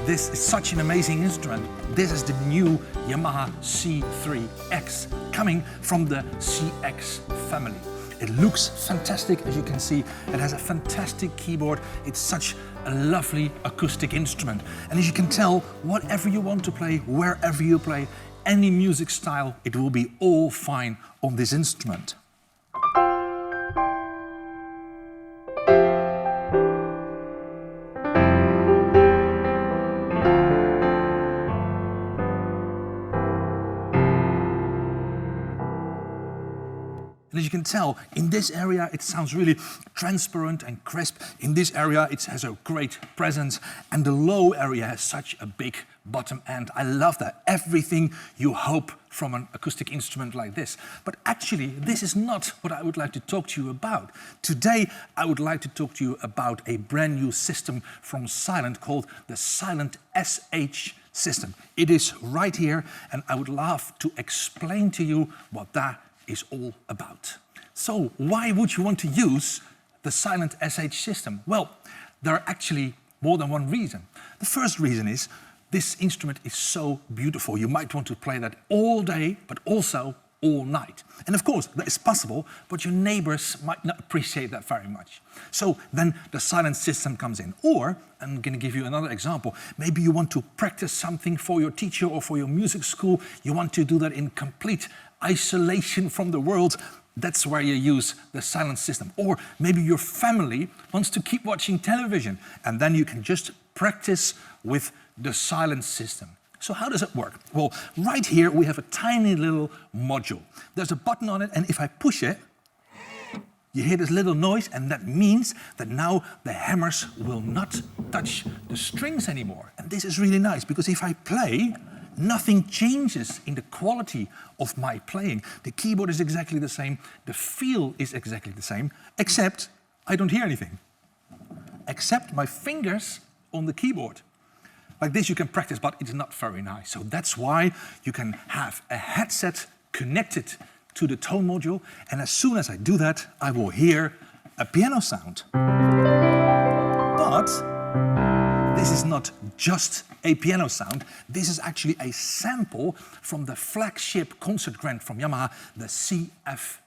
This is such an amazing instrument. This is the new Yamaha C3X, coming from the CX family. It looks fantastic, as you can see. It has a fantastic keyboard. It's such a lovely acoustic instrument. And as you can tell, whatever you want to play, wherever you play, any music style, it will be all fine on this instrument. And as you can tell, in this area it sounds really transparent and crisp. In this area it has a great presence, and the low area has such a big bottom end. I love that. Everything you hope from an acoustic instrument like this. But actually, this is not what I would like to talk to you about. Today, I would like to talk to you about a brand new system from Silent called the Silent SH system. It is right here, and I would love to explain to you what that is all about. So why would you want to use the Silent SH system? Well, there are actually more than one reason. The first reason is this instrument is so beautiful. You might want to play that all day, but also all night. And of course, that is possible, but your neighbors might not appreciate that very much. So then the Silent system comes in. Or, I'm going to give you another example, maybe you want to practice something for your teacher or for your music school. You want to do that in complete isolation from the world. That's where you use the Silent system. Or maybe your family wants to keep watching television, and then you can just practice with the Silent system. So how does it work? Well, right here we have a tiny little module. There's a button on it, and if I push it, you hear this little noise, and that means that now the hammers will not touch the strings anymore. And this is really nice, because if I play, nothing changes in the quality of my playing. The keyboard is exactly the same, the feel is exactly the same, except I don't hear anything. Except my fingers on the keyboard. Like this you can practice, but it's not very nice. So that's why you can have a headset connected to the tone module, and as soon as I do that, I will hear a piano sound. But this is not just a piano sound. This is actually a sample from the flagship concert grand from Yamaha, the CFX.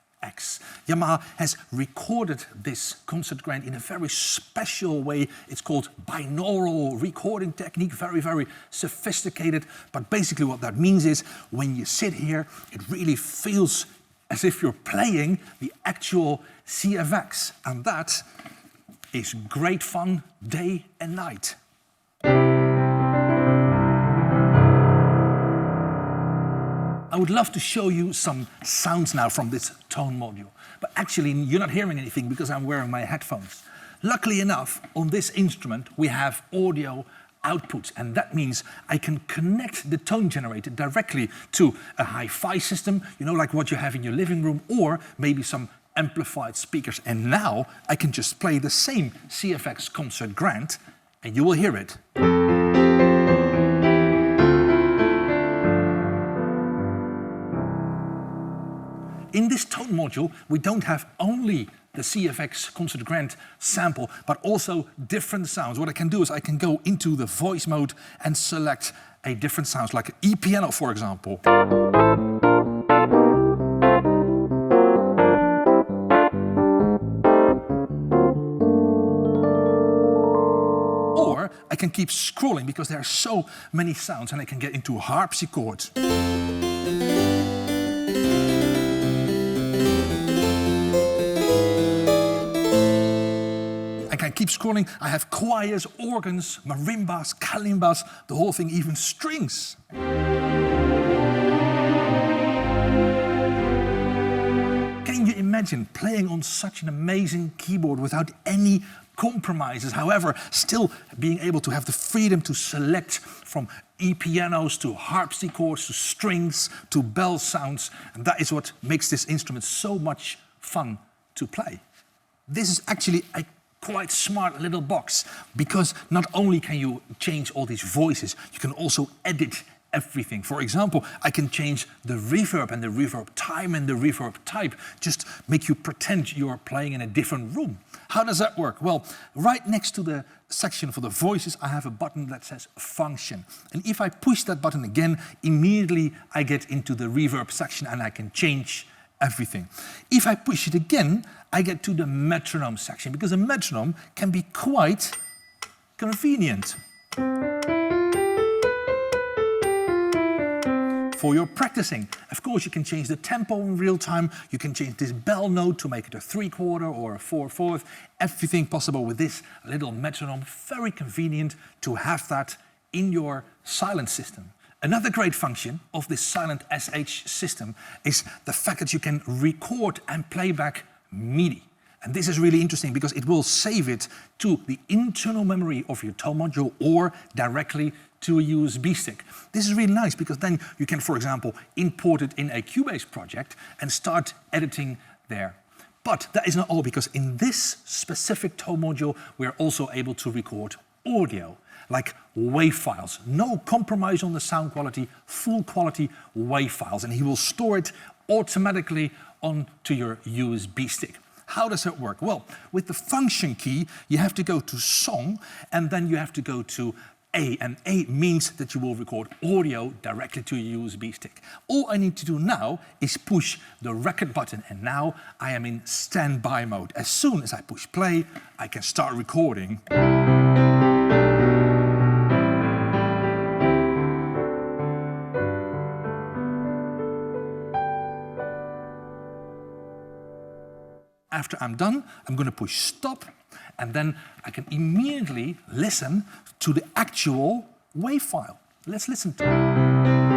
Yamaha has recorded this concert grand in a very special way. It's called binaural recording technique, very, very sophisticated. But basically what that means is when you sit here, it really feels as if you're playing the actual CFX. And that is great fun day and night. I would love to show you some sounds now from this tone module. But actually, you're not hearing anything because I'm wearing my headphones. Luckily enough, on this instrument, we have audio output. And that means I can connect the tone generator directly to a hi-fi system, you know, like what you have in your living room, or maybe some amplified speakers. And now I can just play the same CFX concert grand, and you will hear it. In this tone module, we don't have only the CFX Concert Grand sample, but also different sounds. What I can do is I can go into the voice mode and select a different sound, like E-piano, for example. Or I can keep scrolling because there are so many sounds, and I can get into harpsichords. I keep scrolling. I have choirs, organs, marimbas, kalimbas, the whole thing, even strings. Can you imagine playing on such an amazing keyboard without any compromises, however, still being able to have the freedom to select from E-pianos to harpsichords to strings to bell sounds, and that is what makes this instrument so much fun to play. This is actually a quite smart little box, because not only can you change all these voices, you can also edit everything. For example, I can change the reverb and the reverb time and the reverb type, just make you pretend you're playing in a different room. How does that work? Well, right next to the section for the voices, I have a button that says function. And if I push that button again, immediately I get into the reverb section and I can change everything. If I push it again, I get to the metronome section, because a metronome can be quite convenient for your practicing. Of course, you can change the tempo in real time. You can change this bell note to make it a 3/4 or a 4/4. Everything possible with this little metronome. Very convenient to have that in your silent system. Another great function of this silent SH system is the fact that you can record and play back MIDI. And this is really interesting because it will save it to the internal memory of your tone module or directly to a USB stick. This is really nice because then you can, for example, import it in a Cubase project and start editing there. But that is not all, because in this specific tone module, we're also able to record audio, like WAV files. No compromise on the sound quality, full quality WAV files. And he will store it automatically onto your USB stick. How does that work? Well, with the function key, you have to go to Song, and then you have to go to A, and A means that you will record audio directly to your USB stick. All I need to do now is push the record button, and now I am in standby mode. As soon as I push play, I can start recording. After I'm done, I'm going to push stop, and then I can immediately listen to the actual WAV file. Let's listen to it.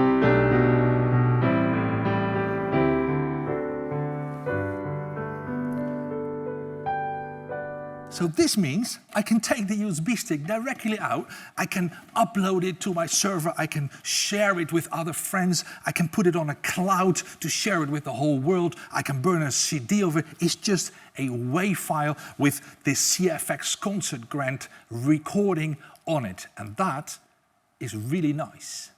So this means I can take the USB stick directly out, I can upload it to my server, I can share it with other friends, I can put it on a cloud to share it with the whole world, I can burn a CD of it. It's just a WAV file with this CFX Concert Grant recording on it, and that is really nice.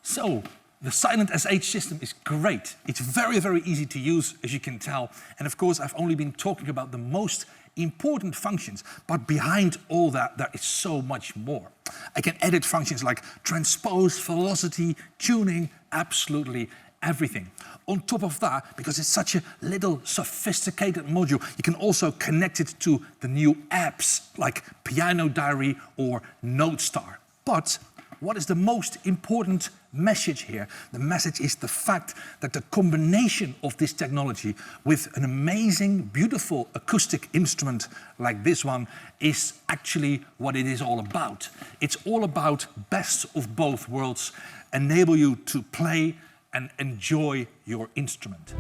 So the silent SH system is great. It's very, very easy to use, as you can tell. And of course, I've only been talking about the most important functions, but behind all that, there is so much more. I can edit functions like transpose, velocity, tuning, absolutely everything. On top of that, because it's such a little sophisticated module, you can also connect it to the new apps like Piano Diary or NoteStar. But what is the most important message here? The message is the fact that the combination of this technology with an amazing, beautiful acoustic instrument like this one is actually what it is all about. It's all about best of both worlds, enable you to play and enjoy your instrument.